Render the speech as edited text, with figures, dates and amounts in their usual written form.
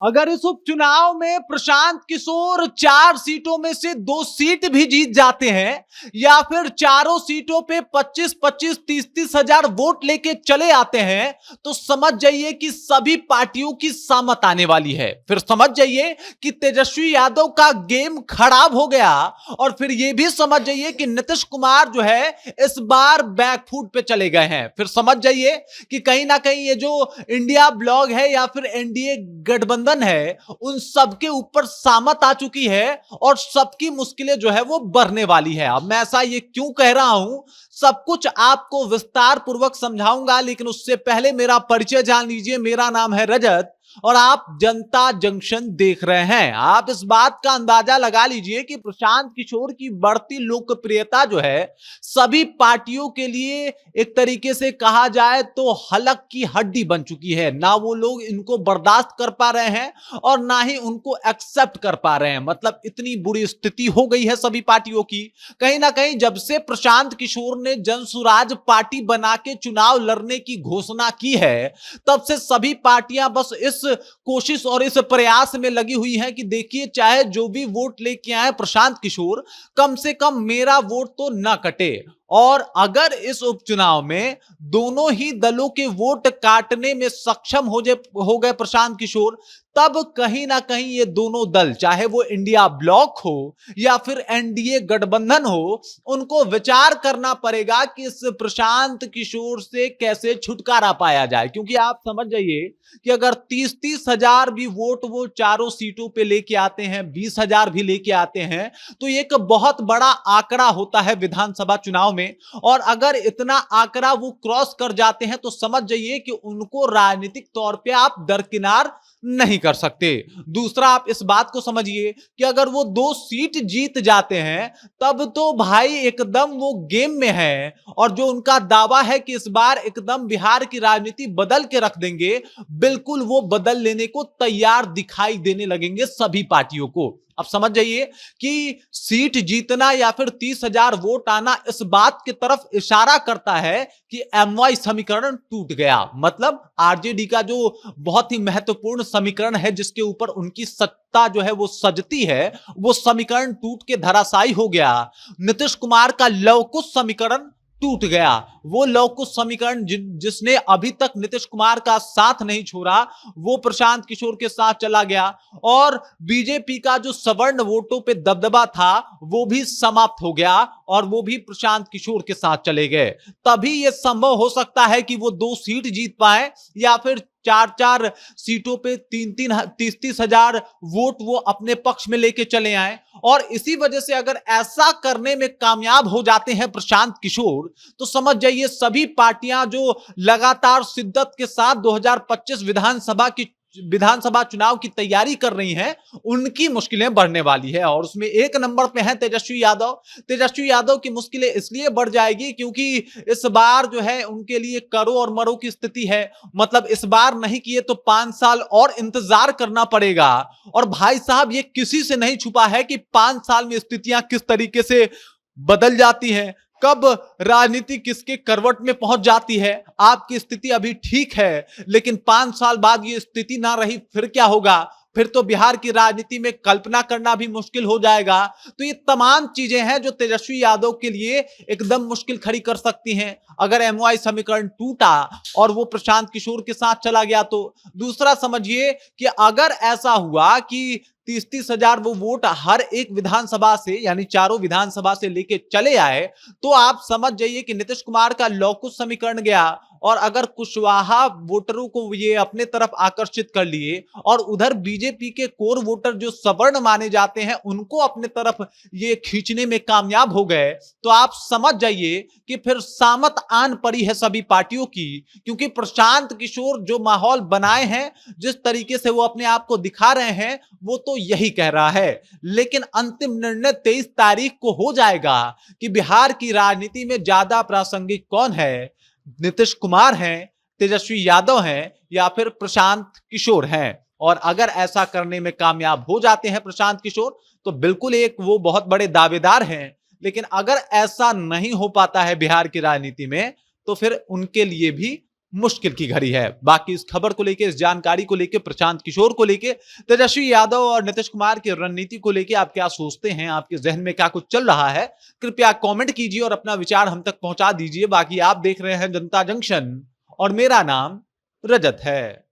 अगर इस उपचुनाव में प्रशांत किशोर 4 सीटों में से 2 सीट भी जीत जाते हैं या फिर चारों सीटों पे 25-25, 30-30 हजार वोट लेके चले आते हैं, तो समझ जाइए कि सभी पार्टियों की सामत आने वाली है। फिर समझ जाइए कि तेजस्वी यादव का गेम खराब हो गया और फिर यह भी समझ जाइए कि नीतीश कुमार जो है इस बार बैकफुट पे चले गए हैं। फिर समझ जाइए कि कहीं ना कहीं ये जो इंडिया ब्लॉग है या फिर एनडीए गठबंधन है, उन सबके ऊपर सामत आ चुकी है और सबकी मुश्किलें जो है वो बढ़ने वाली है। अब मैं ऐसा ये क्यों कह रहा हूं, सब कुछ आपको विस्तार पूर्वक समझाऊंगा, लेकिन उससे पहले मेरा परिचय जान लीजिए। मेरा नाम है रजत और आप जनता जंक्शन देख रहे हैं। आप इस बात का अंदाजा लगा लीजिए कि प्रशांत किशोर की बढ़ती लोकप्रियता जो है सभी पार्टियों के लिए एक तरीके से कहा जाए तो हलक की हड्डी बन चुकी है। ना वो लोग इनको बर्दाश्त कर पा रहे हैं और ना ही उनको एक्सेप्ट कर पा रहे हैं। मतलब इतनी बुरी स्थिति हो गई है सभी पार्टियों की। कहीं ना कहीं जब से प्रशांत किशोर ने जनसुराज पार्टी बना के चुनाव लड़ने की घोषणा की है, तब से सभी पार्टियां बस इस कोशिश और इस प्रयास में लगी हुई हैं कि देखिए, चाहे जो भी वोट लेके आए प्रशांत किशोर, कम से कम मेरा वोट तो ना कटे। और अगर इस उपचुनाव में दोनों ही दलों के वोट काटने में सक्षम हो गए प्रशांत किशोर, तब कहीं ना कहीं ये दोनों दल, चाहे वो इंडिया ब्लॉक हो या फिर एनडीए गठबंधन हो, उनको विचार करना पड़ेगा कि इस प्रशांत किशोर से कैसे छुटकारा पाया जाए। क्योंकि आप समझ जाइए कि अगर 30-30 हजार भी वोट वो चारों सीटों पे लेके आते हैं, 20,000 भी लेके आते हैं, तो एक बहुत बड़ा आंकड़ा होता है विधानसभा चुनाव में। और अगर इतना आंकड़ा वो क्रॉस कर जाते हैं तो समझ जाइए कि उनको राजनीतिक तौर पे आप दरकिनार नहीं कर सकते। दूसरा, आप इस बात को समझिए कि अगर वो 2 सीट जीत जाते हैं, तब तो भाई एकदम वो गेम में है। और जो उनका दावा है कि इस बार एकदम बिहार की राजनीति बदल के रख देंगे, बिल्कुल वो बदल लेने को तैयार दिखाई देने लगेंगे सभी पार्टियों को। अब समझ जाइए कि सीट जीतना या फिर 30,000 वोट आना इस बात की तरफ इशारा करता है कि एमवाई समीकरण टूट गया। मतलब आरजेडी का जो बहुत ही महत्वपूर्ण समीकरण है, जिसके ऊपर उनकी सत्ता जो है वो सजती है, वो समीकरण टूट के धराशायी हो गया। नीतीश कुमार का लवकुश समीकरण टूट गया। वो लवकुश समीकरण जिसने अभी तक नीतीश कुमार का साथ नहीं छोड़ा, वो प्रशांत किशोर के साथ चला गया। और बीजेपी का जो सवर्ण वोटों पे दबदबा था, वो भी समाप्त हो गया और वो भी प्रशांत किशोर के साथ चले गए। तभी यह संभव हो सकता है कि वो 2 सीट जीत पाए या फिर 4-4 सीटों पे 3-3, 30-30 हजार वोट वो अपने पक्ष में लेके चले आए। और इसी वजह से अगर ऐसा करने में कामयाब हो जाते हैं प्रशांत किशोर, तो समझ जाइए सभी पार्टियां जो लगातार शिद्दत के साथ 2025 विधानसभा चुनाव की तैयारी कर रही हैं, उनकी मुश्किलें बढ़ने वाली है। और उसमें एक नंबर पे है तेजस्वी यादव। तेजस्वी यादव की मुश्किलें इसलिए बढ़ जाएगी क्योंकि इस बार जो है उनके लिए करो और मरो की स्थिति है। मतलब इस बार नहीं किए तो 5 साल और इंतजार करना पड़ेगा। और भाई साहब, ये किसी से नहीं छुपा है कि 5 साल में स्थितियां किस तरीके से बदल जाती हैं, कब राजनीति किसके करवट में पहुंच जाती है। आपकी स्थिति अभी ठीक है, लेकिन 5 साल बाद ये स्थिति ना रही, फिर क्या होगा? फिर तो बिहार की राजनीति में कल्पना करना भी मुश्किल हो जाएगा। तो ये तमाम चीजें हैं जो तेजस्वी यादव के लिए एकदम मुश्किल खड़ी कर सकती हैं अगर एमवाई समीकरण टूटा और वो प्रशांत किशोर के साथ चला गया तो। दूसरा, समझिए कि अगर ऐसा हुआ कि 30-30 हजार वो वोट हर एक विधानसभा से, यानी चारों विधानसभा से लेके चले आए, तो आप समझ जाइए कि नीतीश कुमार का लौकुश समीकरण गया। और अगर कुशवाहा वोटरों को ये अपने तरफ आकर्षित कर लिए और उधर बीजेपी के कोर वोटर जो सवर्ण माने जाते हैं, उनको अपने तरफ ये खींचने में कामयाब हो गए, तो आप समझ जाइए कि फिर सामत आन पड़ी है सभी पार्टियों की। क्योंकि प्रशांत किशोर जो माहौल बनाए हैं, जिस तरीके से वो अपने आप को दिखा रहे हैं, वो तो यही कह रहा है। लेकिन अंतिम निर्णय 23 तारीख को हो जाएगा कि बिहार की राजनीति में ज्यादा प्रासंगिक कौन है, नीतीश कुमार हैं, तेजस्वी यादव हैं या फिर प्रशांत किशोर हैं। और अगर ऐसा करने में कामयाब हो जाते हैं प्रशांत किशोर, तो बिल्कुल एक वो बहुत बड़े दावेदार हैं। लेकिन अगर ऐसा नहीं हो पाता है बिहार की राजनीति में, तो फिर उनके लिए भी मुश्किल की घड़ी है। बाकी इस खबर को लेके, इस जानकारी को लेके, प्रशांत किशोर को लेके, तेजस्वी यादव और नीतीश कुमार की रणनीति को लेके आप क्या सोचते हैं? आपके जहन में क्या कुछ चल रहा है? कृपया कमेंट कीजिए और अपना विचार हम तक पहुंचा दीजिए। बाकी आप देख रहे हैं जनता जंक्शन और मेरा नाम रजत है।